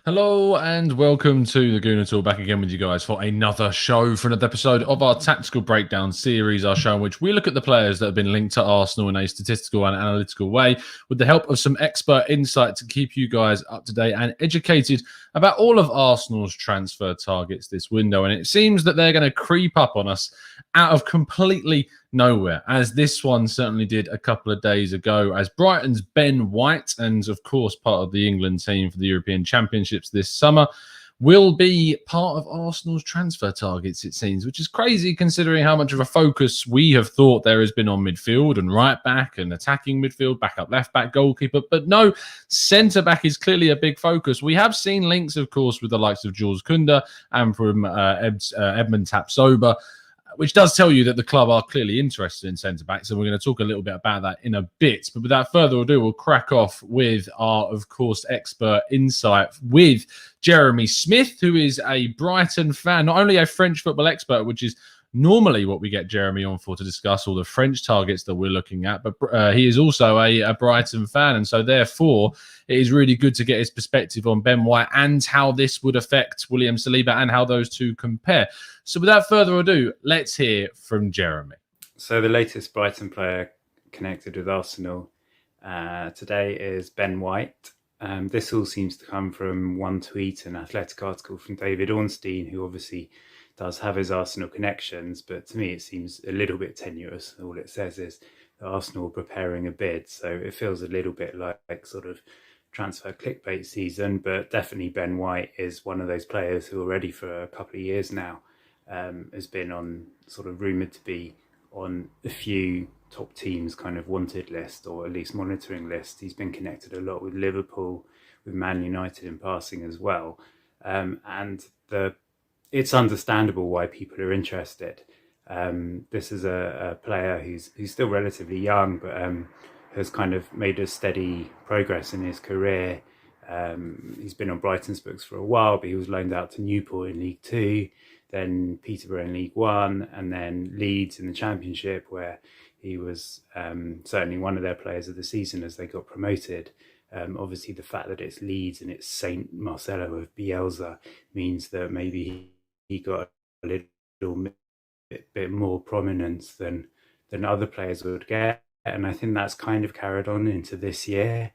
Hello and welcome to the Guna Tour. Back again with you guys for another show, for another episode of our Tactical Breakdown series, our show in which we look at the players that have been linked to Arsenal in a statistical and analytical way with the help of some expert insight to keep you guys up to date and educated about all of Arsenal's transfer targets this window. And it seems that they're going to creep up on us out of completely nowhere, as this one certainly did a couple of days ago, as Brighton's Ben White, and of course part of the England team for the European Championships this summer, will be part of Arsenal's transfer targets, it seems, which is crazy considering how much of a focus we have thought there has been on midfield and right back and attacking midfield, backup left back, goalkeeper. But no, centre back is clearly a big focus. We have seen links, of course, with the likes of Jules Koundé and from Edmund Tapsoba, which does tell you that the club are clearly interested in centre-backs, and we're going to talk a little bit about that in a bit. But without further ado, we'll crack off with our, of course, expert insight with Jeremy Smith, who is a Brighton fan, not only a French football expert, which is normally what we get Jeremy on for to discuss all the French targets that we're looking at, but he is also a Brighton fan, and so therefore it is really good to get his perspective on Ben White and how this would affect William Saliba and how those two compare. So without further ado, let's hear from Jeremy. So the latest Brighton player connected with Arsenal today is Ben White. This all seems to come from one tweet, an Athletic article from David Ornstein, who obviously does have his Arsenal connections, but to me it seems a little bit tenuous. All it says is that Arsenal are preparing a bid, so it feels a little bit like sort of transfer clickbait season, but definitely Ben White is one of those players who already for a couple of years now has been on sort of rumoured to be on a few top teams kind of wanted list, or at least monitoring list. He's been connected a lot with Liverpool, with Man United in passing as well. And it's understandable why people are interested. This is a player who's still relatively young, but has kind of made a steady progress in his career. He's been on Brighton's books for a while, but he was loaned out to Newport in League Two, then Peterborough in League One, and then Leeds in the Championship, where he was certainly one of their players of the season as they got promoted. Obviously, the fact that it's Leeds and it's Saint Marcelo of Bielsa means that maybe he got a little bit more prominence than other players would get. And I think that's kind of carried on into this year.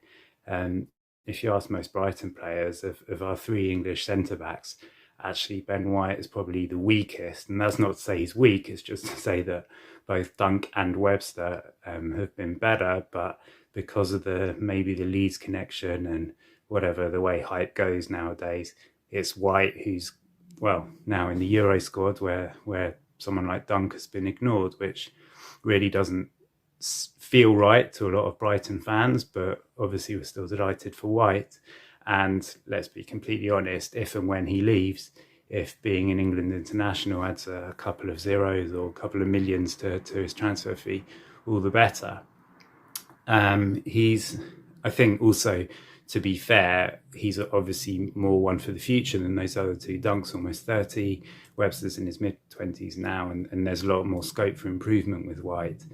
If you ask most Brighton players, of our three English centre-backs, actually Ben White is probably the weakest. And that's not to say he's weak, it's just to say that both Dunk and Webster have been better, but because of maybe the Leeds connection and whatever, the way hype goes nowadays, it's White who's, well, now in the Euro squad where someone like Dunk has been ignored, which really doesn't feel right to a lot of Brighton fans, but obviously we're still delighted for White. And let's be completely honest, if and when he leaves, if being an England international adds a couple of zeros or a couple of millions to his transfer fee, all the better. He's, I think also, to be fair, he's obviously more one for the future than those other two. Dunk's almost 30, Webster's in his mid-20s now, and there's a lot more scope for improvement with White.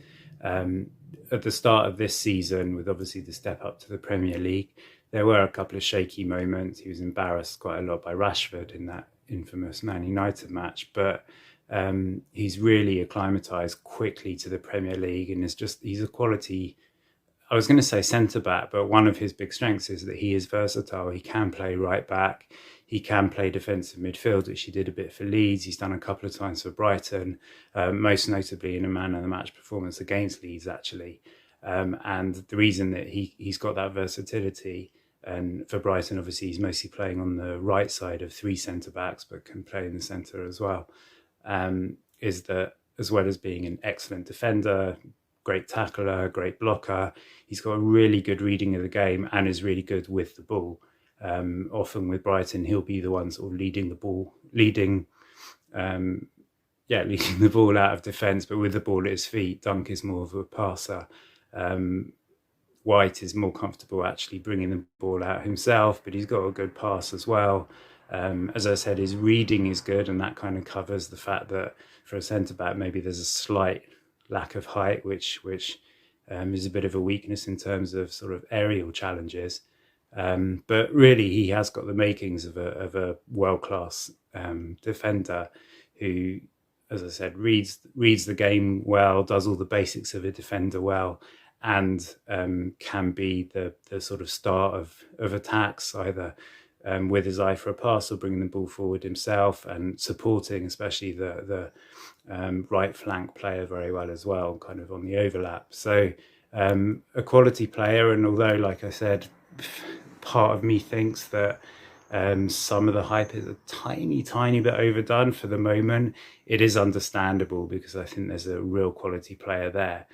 At the start of this season, with obviously the step up to the Premier League, there were a couple of shaky moments. He was embarrassed quite a lot by Rashford in that infamous Man United match, but he's really acclimatized quickly to the Premier League, and he's a quality, I was going to say centre-back, but one of his big strengths is that he is versatile. He can play right back. He can play defensive midfield, which he did a bit for Leeds. He's done a couple of times for Brighton, most notably in a man-of-the-match performance against Leeds, actually. And the reason that he's got that versatility, and for Brighton, obviously, he's mostly playing on the right side of three centre-backs, but can play in the centre as well, is that as well as being an excellent defender, great tackler, great blocker, he's got a really good reading of the game and is really good with the ball. Often with Brighton, he'll be the one sort of leading the ball out of defence, but with the ball at his feet. Dunk is more of a passer. White is more comfortable actually bringing the ball out himself, but he's got a good pass as well. As I said, his reading is good, and that kind of covers the fact that for a centre-back, maybe there's a slight lack of height, which is a bit of a weakness in terms of sort of aerial challenges. But really, he has got the makings of a world-class defender who, as I said, reads the game well, does all the basics of a defender well, and can be the sort of start of attacks, either with his eye for a pass or bringing the ball forward himself and supporting, especially the right flank player very well as well, kind of on the overlap. So a quality player, and although, like I said, part of me thinks that some of the hype is a tiny bit overdone for the moment, it is understandable because I think there's a real quality player there.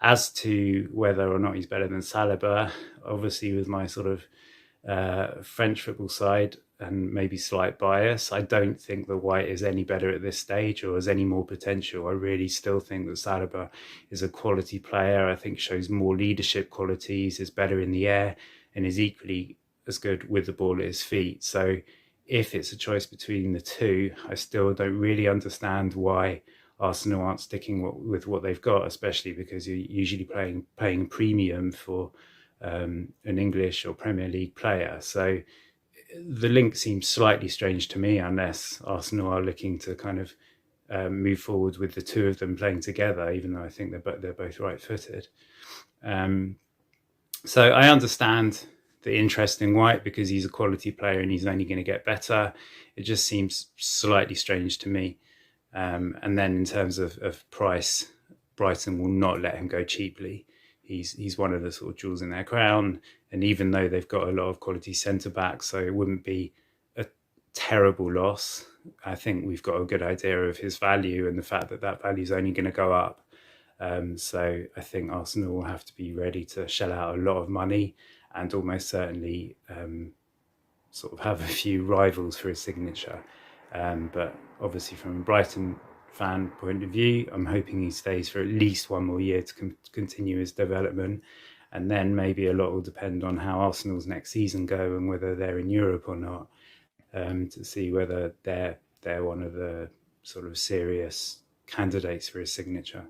As to whether or not he's better than Saliba, obviously with my sort of French football side and maybe slight bias, I don't think that White is any better at this stage or has any more potential. I really still think that Saliba is a quality player. I think shows more leadership qualities, is better in the air, and is equally as good with the ball at his feet. So if it's a choice between the two, I still don't really understand why Arsenal aren't sticking with what they've got, especially because you're usually paying premium for an English or Premier League player. So the link seems slightly strange to me, unless Arsenal are looking to kind of move forward with the two of them playing together, even though I think they're both right-footed. So I understand the interest in White because he's a quality player and he's only going to get better. It just seems slightly strange to me. And then in terms of price, Brighton will not let him go cheaply. He's one of the sort of jewels in their crown. And even though they've got a lot of quality centre-backs, so it wouldn't be a terrible loss, I think we've got a good idea of his value and the fact that value is only going to go up. So I think Arsenal will have to be ready to shell out a lot of money and almost certainly sort of have a few rivals for his signature. But obviously from a Brighton fan point of view, I'm hoping he stays for at least one more year to continue his development. And then maybe a lot will depend on how Arsenal's next season go and whether they're in Europe or not, to see whether they're one of the sort of serious candidates for his signature.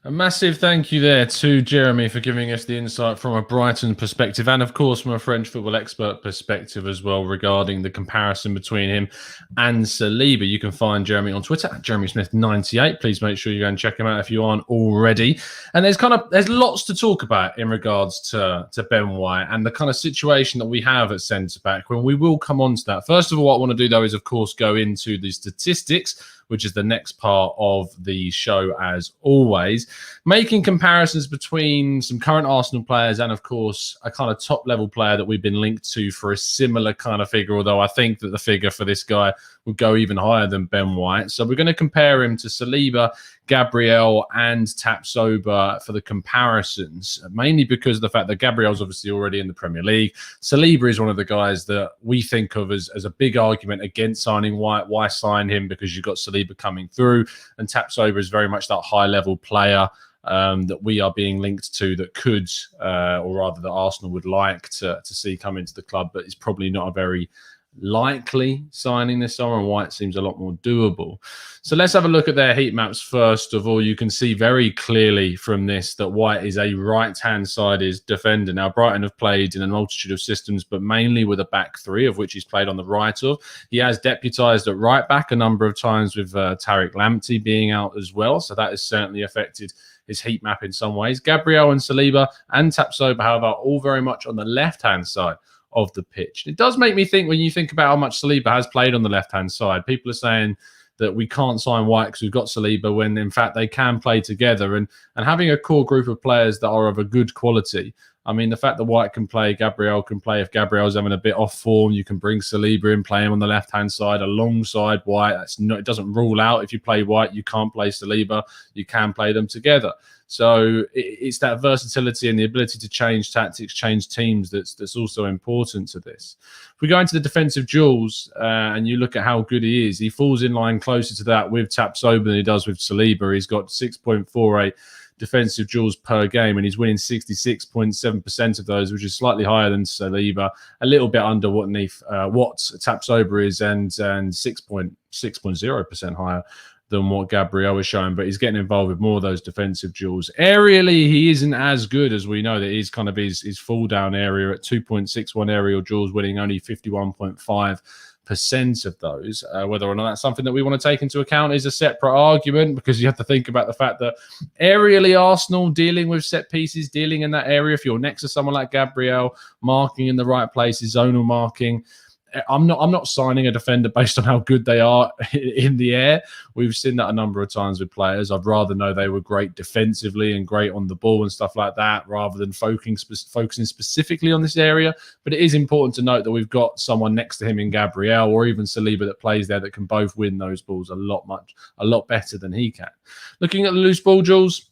A massive thank you there to Jeremy for giving us the insight from a Brighton perspective and, of course, from a French football expert perspective as well regarding the comparison between him and Saliba. You can find Jeremy on Twitter at JeremySmith98. Please make sure you go and check him out if you aren't already. And there's lots to talk about in regards to Ben White and the kind of situation that we have at centre-back when we will come on to that. First of all, what I want to do, though, is, of course, go into the statistics, which is the next part of the show, as always, making comparisons between some current Arsenal players and, of course, a kind of top-level player that we've been linked to for a similar kind of figure, although I think that the figure for this guy would go even higher than Ben White. So we're going to compare him to Saliba, Gabriel and Tapsoba for the comparisons, mainly because of the fact that Gabriel's obviously already in the Premier League. Saliba is one of the guys that we think of as a big argument against signing White. Why sign him? Because you've got Saliba coming through, and Tapsoba is very much that high-level player that we are being linked to that could, or rather that Arsenal would like to see come into the club, but it's probably not a very likely signing this summer, and White seems a lot more doable. So let's have a look at their heat maps first of all. You can see very clearly from this that White is a right-hand sided defender. Now, Brighton have played in a multitude of systems, but mainly with a back three, of which he's played on the right of. He has deputised at right back a number of times with Tariq Lamptey being out as well, so that has certainly affected his heat map in some ways. Gabriel and Saliba and Tapsoba, however, are all very much on the left-hand side of the pitch. It does make me think, when you think about how much Saliba has played on the left-hand side, people are saying that we can't sign White because we've got Saliba, when in fact they can play together. And having a core group of players that are of a good quality, I mean, the fact that White can play, Gabriel can play. If Gabriel's having a bit off form, you can bring Saliba in, play him on the left-hand side alongside White. It doesn't rule out if you play White, you can't play Saliba. You can play them together. So it's that versatility and the ability to change tactics, change teams that's also important to this. If we go into the defensive duels and you look at how good he is, he falls in line closer to that with Tapsoba than he does with Saliba. He's got 6.48 defensive duels per game, and he's winning 66.7% of those, which is slightly higher than Saliba, a little bit under what Tapsoba is, and 6.0% higher than what Gabriel is showing, but he's getting involved with more of those defensive duels. Aerially, he isn't as good as we know that he's kind of his fall down area at 2.61 aerial duels, winning only 51.5% of those. Whether or not that's something that we want to take into account is a separate argument, because you have to think about the fact that aerially Arsenal dealing with set pieces, dealing in that area, if you're next to someone like Gabriel, marking in the right places, zonal marking, I'm not signing a defender based on how good they are in the air. We've seen that a number of times with players. I'd rather know they were great defensively and great on the ball and stuff like that, rather than focusing specifically on this area. But it is important to note that we've got someone next to him in Gabriel or even Saliba that plays there that can both win those balls a lot better than he can. Looking at the loose ball duels,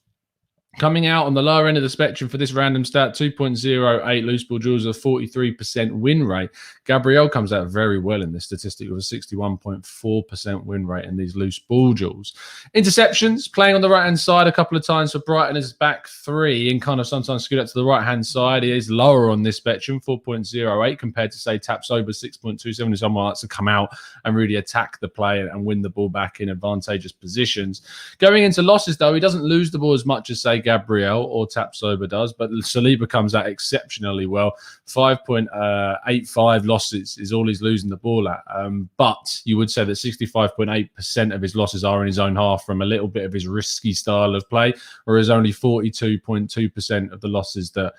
coming out on the lower end of the spectrum for this random stat, 2.08 loose ball duels, a 43% win rate. Gabriel comes out very well in this statistic with a 61.4% win rate in these loose ball duels. Interceptions, playing on the right-hand side a couple of times for Brighton as back three and kind of sometimes scoot out to the right-hand side. He is lower on this spectrum, 4.08, compared to, say, Tapsoba, 6.27, if someone likes to come out and really attack the play and win the ball back in advantageous positions. Going into losses, though, he doesn't lose the ball as much as, say, Gabriel or Tapsoba does, but Saliba comes out exceptionally well. 5.85 losses is all he's losing the ball at. But you would say that 65.8% of his losses are in his own half from a little bit of his risky style of play, whereas only 42.2% of the losses that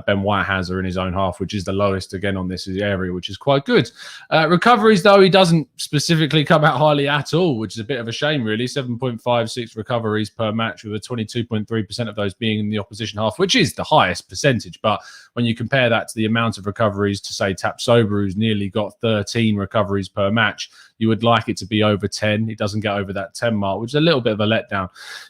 Ben White has are in his own half, which is the lowest again on this area, which is quite good. Recoveries, though, he doesn't specifically come out highly at all, which is a bit of a shame, really. 7.56 recoveries per match, with a 22.3% of those being in the opposition half, which is the highest percentage. But when you compare that to the amount of recoveries to, say, Tapsoba, who's nearly got 13 recoveries per match, you would like it to be over 10. He doesn't get over that 10 mark, which is a little bit of a letdown.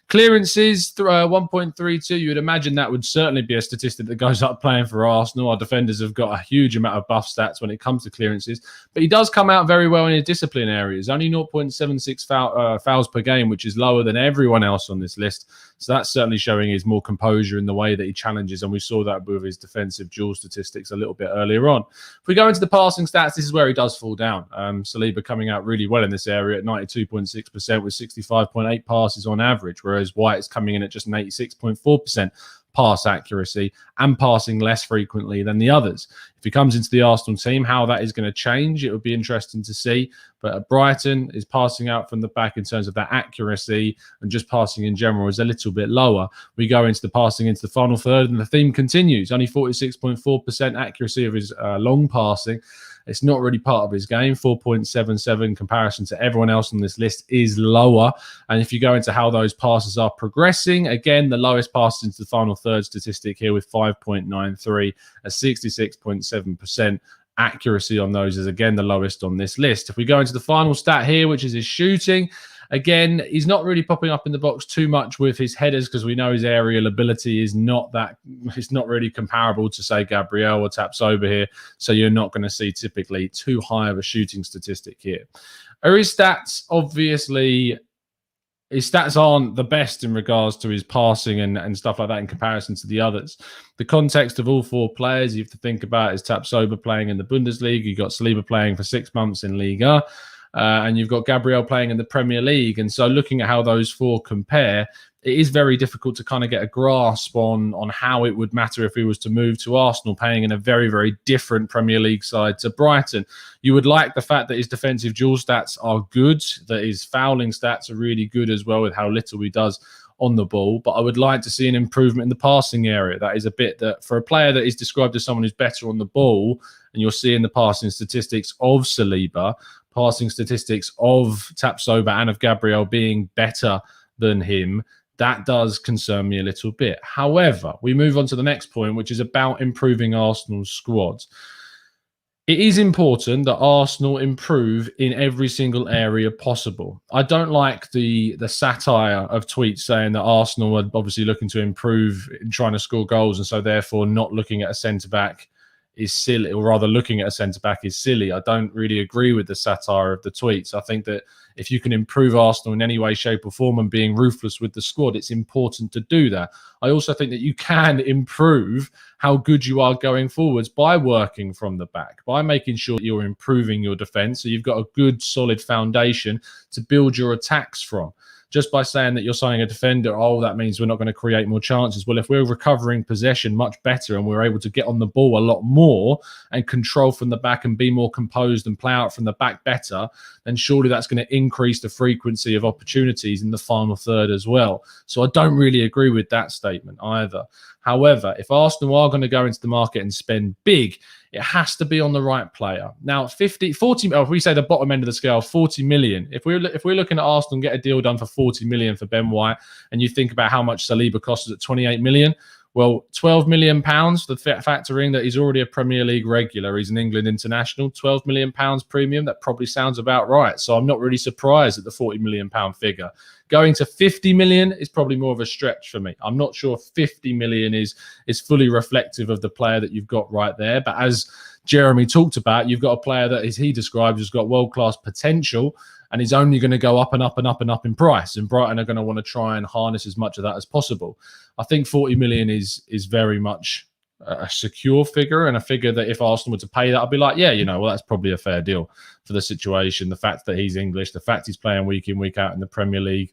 Clearances, 1.32. You would imagine that would certainly be a statistic that goes up playing for Arsenal. Our defenders have got a huge amount of buff stats when it comes to clearances, but he does come out very well in his discipline areas. Only 0.76 fouls per game, which is lower than everyone else on this list. So that's certainly showing his more composure in the way that he challenges, and we saw that with his defensive duel statistics a little bit earlier on. If we go into the passing stats, this is where he does fall down. Saliba coming out really well in this area at 92.6% with 65.8 passes on average, whereas White is coming in at just an 86.4% pass accuracy and passing less frequently than the others. If he comes into the Arsenal team, how that is going to change, it would be interesting to see. But at Brighton, is passing out from the back in terms of that accuracy, and just passing in general is a little bit lower. We go into the passing into the final third, and the theme continues. Only 46.4% accuracy of his long passing. It's not really part of his game. 4.77 in comparison to everyone else on this list is lower. And if you go into how those passes are progressing, again, the lowest passes into the final third statistic here with 5.93, a 66.7%. Accuracy on those is again the lowest on this list. If we go into the final stat here, which is his shooting, again, he's not really popping up in the box too much with his headers, because we know his aerial ability is not really comparable to, say, Gabriel or Tapsoba here. So you're not going to see typically too high of a shooting statistic here. His stats, obviously, his stats aren't the best in regards to his passing and stuff like that in comparison to the others. The context of all four players you have to think about is Tapsoba playing in the Bundesliga. You've got Saliba playing for 6 months in Liga. And you've got Gabriel playing in the Premier League. And so looking at how those four compare, it is very difficult to kind of get a grasp on how it would matter if he was to move to Arsenal, playing in a very, very different Premier League side to Brighton. You would like the fact that his defensive duel stats are good, that his fouling stats are really good as well, with how little he does on the ball. But I would like to see an improvement in the passing area. That is a bit that, for a player that is described as someone who's better on the ball, and you'll see in the passing statistics of Saliba, passing statistics of Tapsoba and of Gabriel being better than him, that does concern me a little bit. However, we move on to the next point, which is about improving Arsenal's squad. It is important that Arsenal improve in every single area possible. I don't like the satire of tweets saying that Arsenal are obviously looking to improve in trying to score goals, and so therefore not looking at a centre-back is silly, or rather looking at a centre-back is silly. I don't really agree with the satire of the tweets. I think that if you can improve Arsenal in any way, shape or form, and being ruthless with the squad, it's important to do that. I also think that you can improve how good you are going forwards by working from the back, by making sure you're improving your defence, so you've got a good, solid foundation to build your attacks from. just by saying that you're signing a defender, oh, that means we're not going to create more chances. Well, if we're recovering possession much better and we're able to get on the ball a lot more and control from the back and be more composed and play out from the back better, then surely that's going to increase the frequency of opportunities in the final third as well. So I don't really agree with that statement either. However, if Arsenal are going to go into the market and spend big, it has to be on the right player. Now, 40, if we say the bottom end of the scale, 40 million. If we're looking at Arsenal and get a deal done for 40 million for Ben White, and you think about how much Saliba costs at 28 million, well, 12 million pounds, factoring that he's already a Premier League regular, he's an England international, 12 million pounds premium, that probably sounds about right. So I'm not really surprised at the 40 million pound figure. Going to 50 million is probably more of a stretch for me. I'm not sure 50 million is fully reflective of the player that you've got right there. But as Jeremy talked about, you've got a player that, as he described, has got world-class potential, and he's only going to go up and up and up and up in price. And Brighton are going to want to try and harness as much of that as possible. I think 40 million is very much a secure figure, and a figure that if Arsenal were to pay that, I'd be like, yeah, well, that's probably a fair deal for the situation. The fact that he's English, the fact he's playing week in, week out in the Premier League,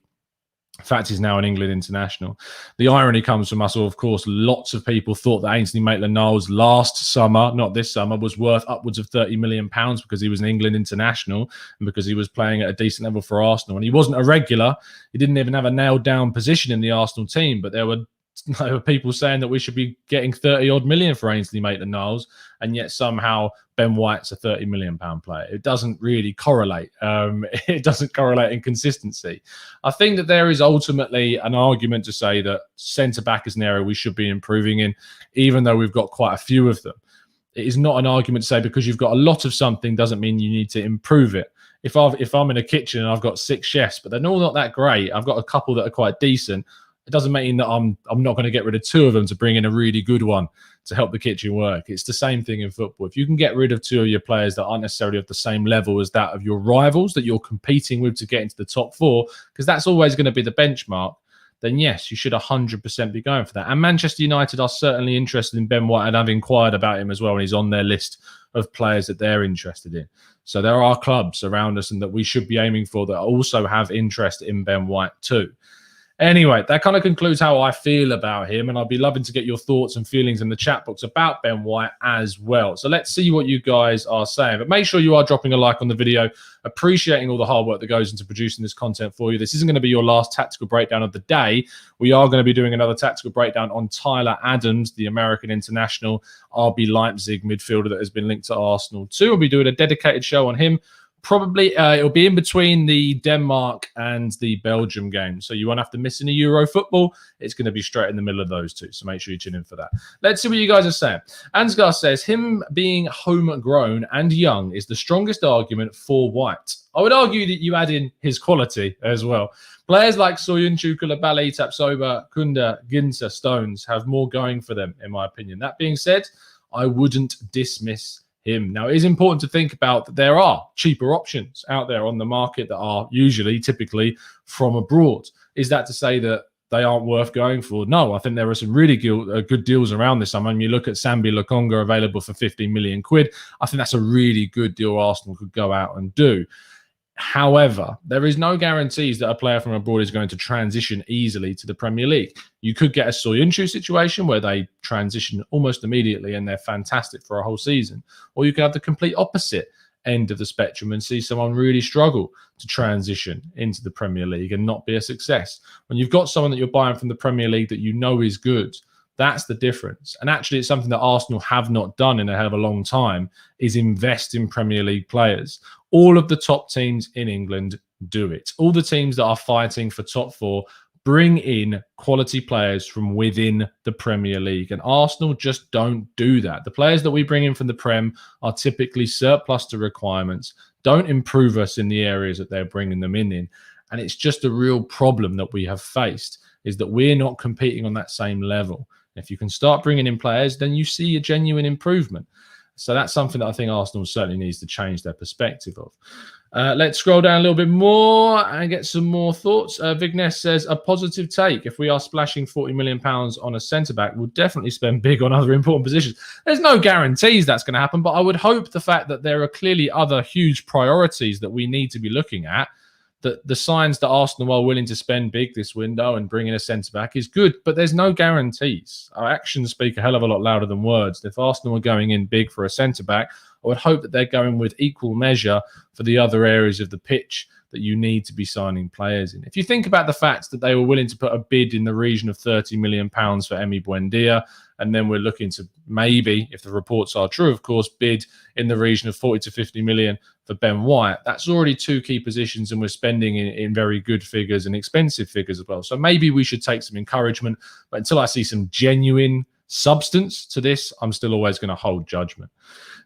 the fact he's now an England international. The irony comes from us all, of course. Lots of people thought that Ainsley Maitland-Niles last summer, not this summer, was worth upwards of £30 million because he was an England international and because he was playing at a decent level for Arsenal. And he wasn't a regular. He didn't even have a nailed down position in the Arsenal team, but there were people saying that we should be getting 30 odd million for Ainsley Maitland-Niles, and yet somehow Ben White's a 30 million pound player. It doesn't really correlate. It doesn't correlate in consistency. I think that there is ultimately an argument to say that centre back is an area we should be improving in, even though we've got quite a few of them. It is not an argument to say because you've got a lot of something doesn't mean you need to improve it. If I'm in a kitchen and I've got 6 chefs, but they're all not that great, I've got a couple that are quite decent, it doesn't mean that I'm not going to get rid of 2 of them to bring in a really good one to help the kitchen work. It's the same thing in football. If you can get rid of 2 of your players that aren't necessarily of the same level as that of your rivals that you're competing with to get into the top 4, because that's always going to be the benchmark, then yes, you should 100% be going for that. And Manchester United are certainly interested in Ben White and have inquired about him as well, and he's on their list of players that they're interested in. So there are clubs around us and that we should be aiming for that also have interest in Ben White too. Anyway, that kind of concludes how I feel about him, and I'll be loving to get your thoughts and feelings in the chat box about Ben White as well. So let's see what you guys are saying. But make sure you are dropping a like on the video, appreciating all the hard work that goes into producing this content for you. This isn't going to be your last tactical breakdown of the day. We are going to be doing another tactical breakdown on Tyler Adams, the American international RB Leipzig midfielder that has been linked to Arsenal too. We'll be doing a dedicated show on him. Probably it'll be in between the Denmark and the Belgium game. So you won't have to miss any Euro football. It's going to be straight in the middle of those 2. So make sure you tune in for that. Let's see what you guys are saying. Ansgar says, him being homegrown and young is the strongest argument for White. I would argue that you add in his quality as well. Players like Soyuncu, Koulibaly, Tapsoba, Kunda, Ginter, Stones have more going for them, in my opinion. That being said, I wouldn't dismiss him. Now, it is important to think about that there are cheaper options out there on the market that are typically from abroad. Is that to say that they aren't worth going for? No, I think there are some really good deals around this summer. I mean, you look at Sambi Lokonga available for 15 million quid. I think that's a really good deal Arsenal could go out and do. However, there is no guarantees that a player from abroad is going to transition easily to the Premier League. You could get a Soyuncu situation where they transition almost immediately and they're fantastic for a whole season. Or you could have the complete opposite end of the spectrum and see someone really struggle to transition into the Premier League and not be a success. When you've got someone that you're buying from the Premier League that you know is good, that's the difference. And actually, it's something that Arsenal have not done in a hell of a long time, is invest in Premier League players. All of the top teams in England do it. All the teams that are fighting for top 4 bring in quality players from within the Premier League. And Arsenal just don't do that. The players that we bring in from the Prem are typically surplus to requirements, don't improve us in the areas that they're bringing them in. And it's just a real problem that we have faced, is that we're not competing on that same level. If you can start bringing in players, then you see a genuine improvement. So that's something that I think Arsenal certainly needs to change their perspective of. Let's scroll down a little bit more and get some more thoughts. Vignesh says, a positive take. If we are splashing £40 million on a centre-back, we'll definitely spend big on other important positions. There's no guarantees that's going to happen, but I would hope the fact that there are clearly other huge priorities that we need to be looking at, the signs that Arsenal are willing to spend big this window and bring in a centre-back is good, but there's no guarantees. Our actions speak a hell of a lot louder than words. If Arsenal are going in big for a centre-back, I would hope that they're going with equal measure for the other areas of the pitch that you need to be signing players in. If you think about the fact that they were willing to put a bid in the region of £30 million for Emi Buendia, and then we're looking to maybe, if the reports are true, of course, bid in the region of 40 to 50 million for Ben White, that's already two key positions, and we're spending in very good figures and expensive figures as well. So maybe we should take some encouragement, but until I see some genuine substance to this, I'm still always going to hold judgment.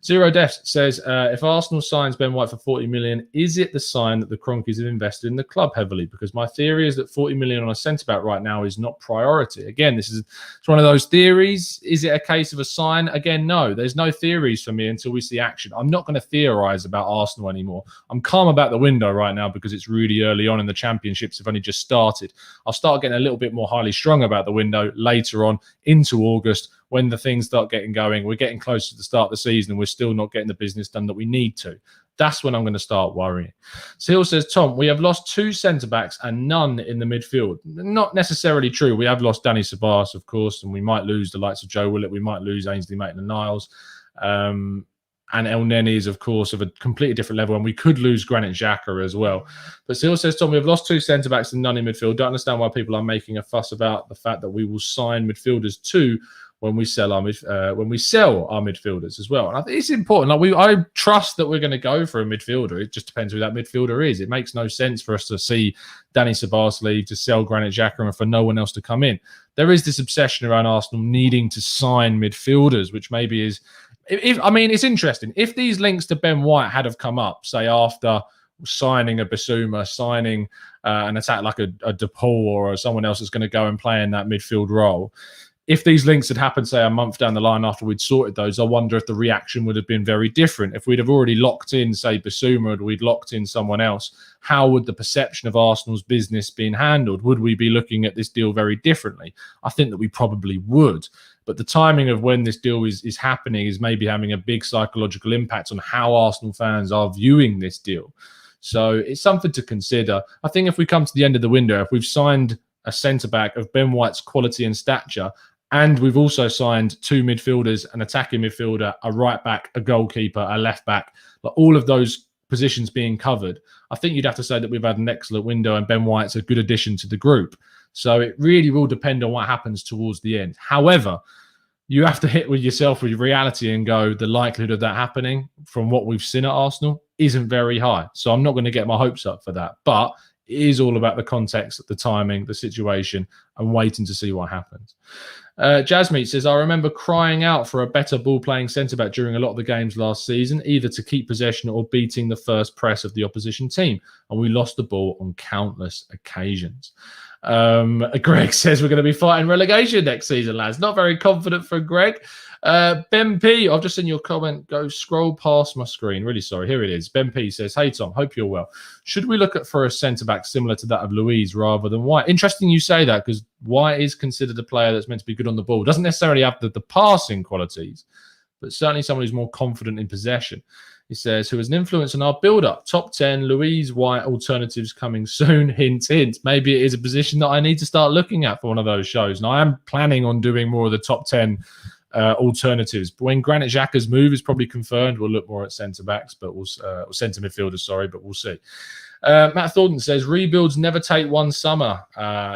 Zero Def says, if Arsenal signs Ben White for 40 million, is it the sign that the Cronkies have invested in the club heavily? Because my theory is that 40 million on a centre-back right now is not priority. Again, it's one of those theories. Is it a case of a sign? Again, no. There's no theories for me until we see action. I'm not going to theorise about Arsenal anymore. I'm calm about the window right now because it's really early on and the championships have only just started. I'll start getting a little bit more highly strung about the window later on into August, when the things start getting going. We're getting close to the start of the season and we're still not getting the business done that we need to. That's when I'm going to start worrying. Seal says, Tom, we have lost 2 centre-backs and none in the midfield. Not necessarily true. We have lost Danny Sabas, of course, and we might lose the likes of Joe Willett. We might lose Ainsley Maitland-Niles. And El Neni is, of course, of a completely different level, and we could lose Granit Xhaka as well. But Seal says, Tom, we have lost 2 centre-backs and none in midfield. Don't understand why people are making a fuss about the fact that we will sign midfielders too when we sell our midfielders as well. And I think it's important. I trust that we're going to go for a midfielder. It just depends who that midfielder is. It makes no sense for us to see Danny Sabas leave, to sell Granit Xhaka, and for no one else to come in. There is this obsession around Arsenal needing to sign midfielders, which maybe is... it's interesting. If these links to Ben White had have come up, say after signing a Basuma, signing an attack like a DePaul or someone else that's going to go and play in that midfield role, if these links had happened, say, a month down the line after we'd sorted those, I wonder if the reaction would have been very different. If we'd have already locked in, say, Basuma, or we'd locked in someone else, how would the perception of Arsenal's business being handled? Would we be looking at this deal very differently? I think that we probably would. But the timing of when this deal is happening is maybe having a big psychological impact on how Arsenal fans are viewing this deal. So it's something to consider. I think if we come to the end of the window, if we've signed a centre-back of Ben White's quality and stature, and we've also signed 2 midfielders, an attacking midfielder, a right back, a goalkeeper, a left back, all of those positions being covered, I think you'd have to say that we've had an excellent window and Ben White's a good addition to the group. So it really will depend on what happens towards the end. However, you have to hit with yourself with reality and go, the likelihood of that happening from what we've seen at Arsenal isn't very high. So I'm not going to get my hopes up for that. But it is all about the context, the timing, the situation, and waiting to see what happens. Jasmeet says, I remember crying out for a better ball-playing centre-back during a lot of the games last season, either to keep possession or beating the first press of the opposition team. And we lost the ball on countless occasions. Greg says we're going to be fighting relegation next season, lads. Not very confident for Greg. Ben P, I've just seen your comment. Go scroll past my screen. Really sorry. Here it is. Ben P says, hey, Tom, hope you're well. Should we look at for a centre-back similar to that of Louise rather than White? Interesting you say that, because White is considered a player that's meant to be good on the ball. Doesn't necessarily have the passing qualities, but certainly someone who's more confident in possession. He says, who has an influence on our build-up? Top 10, Louise White alternatives coming soon. Hint, hint. Maybe it is a position that I need to start looking at for one of those shows. And I am planning on doing more of the top 10 alternatives. But when Granit Xhaka's move is probably confirmed, we'll look more at centre-backs, but we'll centre midfielders, sorry, but we'll see. Matt Thornton says, rebuilds never take one summer.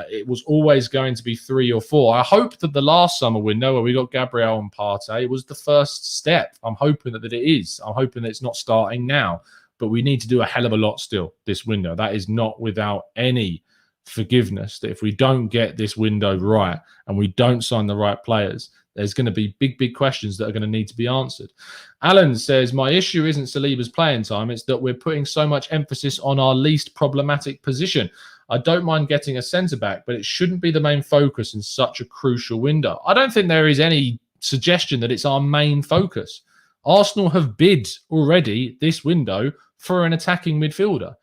It was always going to be 3 or 4. I hope that the last summer window where we got Gabriel and Partey was the first step. I'm hoping that it is. I'm hoping that it's not starting now. But we need to do a hell of a lot still this window. That is not without any forgiveness, that if we don't get this window right and we don't sign the right players, there's going to be big questions that are going to need to be answered. Alan says, my issue isn't Saliba's playing time. It's that we're putting so much emphasis on our least problematic position. I don't mind getting a centre-back, but it shouldn't be the main focus in such a crucial window. I don't think there is any suggestion that it's our main focus. Arsenal have bid already this window for an attacking midfielder.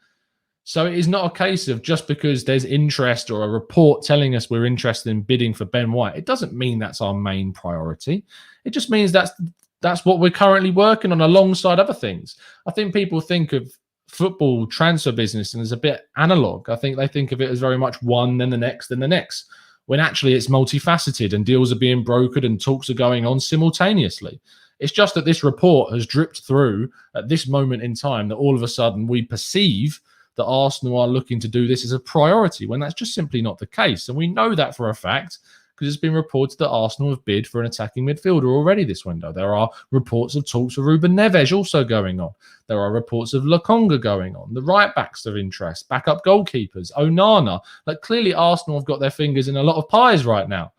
So it is not a case of just because there's interest or a report telling us we're interested in bidding for Ben White. It doesn't mean that's our main priority. It just means that's what we're currently working on alongside other things. I think people think of football transfer business and is a bit analog. I think they think of it as very much one, then the next, then the next, when actually it's multifaceted and deals are being brokered and talks are going on simultaneously. It's just that this report has dripped through at this moment in time that all of a sudden we perceive that Arsenal are looking to do this as a priority when that's just simply not the case. And we know that for a fact because it's been reported that Arsenal have bid for an attacking midfielder already this window. There are reports of talks for Ruben Neves also going on. There are reports of Lokonga going on. The right backs of interest, backup goalkeepers, Onana. Like clearly Arsenal have got their fingers in a lot of pies right now.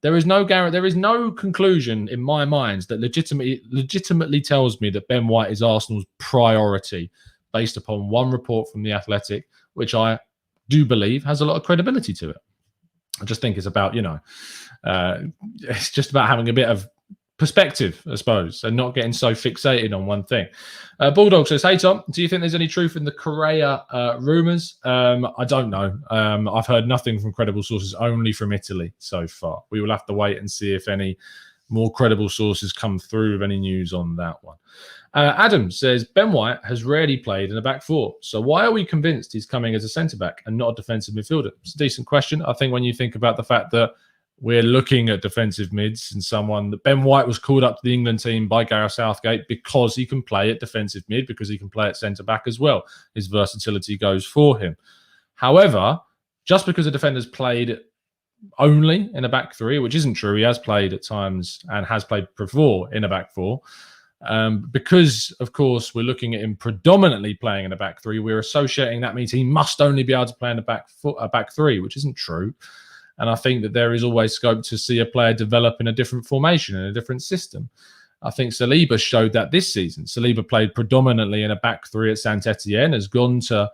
There is no conclusion in my mind that legitimately tells me that Ben White is Arsenal's priority based upon one report from The Athletic, which I do believe has a lot of credibility to it. I just think it's about, it's just about having a bit of perspective, I suppose, and not getting so fixated on one thing. Bulldog says, hey, Tom, do you think there's any truth in the Correa rumours? I don't know. I've heard nothing from credible sources, only from Italy so far. We will have to wait and see if any more credible sources come through with any news on that one. Adam says, Ben White has rarely played in a back four. So why are we convinced he's coming as a centre-back and not a defensive midfielder? It's a decent question. I think when you think about the fact that we're looking at defensive mids and someone that Ben White was called up to the England team by Gareth Southgate because he can play at defensive mid, because he can play at centre-back as well. His versatility goes for him. However, just because a defender's played only in a back three, which isn't true, he has played at times and has played before in a back four, because, of course, we're looking at him predominantly playing in a back three, we're associating that means he must only be able to play in a back three, which isn't true. And I think that there is always scope to see a player develop in a different formation, in a different system. I think Saliba showed that this season. Saliba played predominantly in a back three at Saint-Etienne, has gone to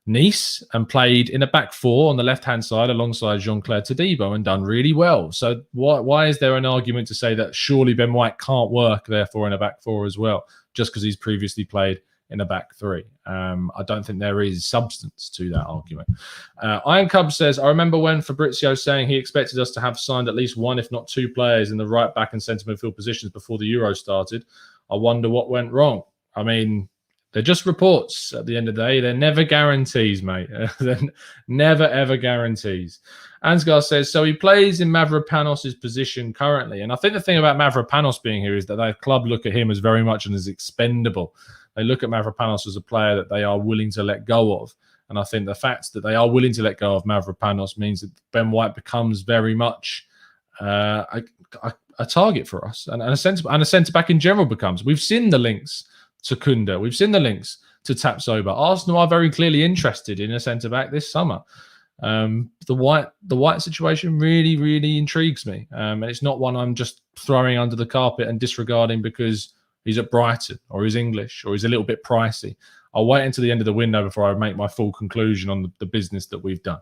Nice and played in a back four on the left-hand side alongside Jean-Claire Todibo and done really well. So why is there an argument to say that surely Ben White can't work, therefore, in a back four as well, just because he's previously played in a back three? I don't think there is substance to that argument. Iron Cub says, I remember when Fabrizio saying he expected us to have signed at least one, if not two players in the right back and centre midfield positions before the Euro started. I wonder what went wrong. I mean, they're just reports at the end of the day. They're never guarantees, mate. They're never, ever guarantees. Ansgar says, so he plays in Mavropanos' position currently. And I think the thing about Mavropanos being here is that their club look at him as very much as expendable. They look at Mavropanos as a player that they are willing to let go of. And I think the fact that they are willing to let go of Mavropanos means that Ben White becomes very much a target for us. And a centre-back in general becomes. We've seen the links to Kunda. We've seen the links to Tapsoba. Arsenal are very clearly interested in a centre-back this summer. The White situation really, really intrigues me. And it's not one I'm just throwing under the carpet and disregarding because he's at Brighton or he's English or he's a little bit pricey. I'll wait until the end of the window before I make my full conclusion on the business that we've done.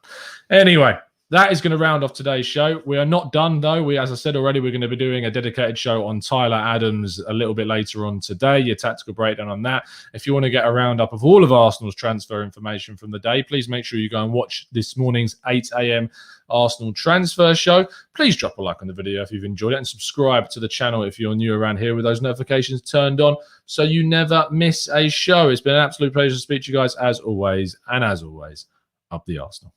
Anyway, that is going to round off today's show. We are not done, though. As I said already, we're going to be doing a dedicated show on Tyler Adams a little bit later on today, your tactical breakdown on that. If you want to get a roundup of all of Arsenal's transfer information from the day, please make sure you go and watch this morning's 8 a.m. Arsenal transfer show. Please drop a like on the video if you've enjoyed it and subscribe to the channel if you're new around here with those notifications turned on so you never miss a show. It's been an absolute pleasure to speak to you guys as always. And as always, up the Arsenal.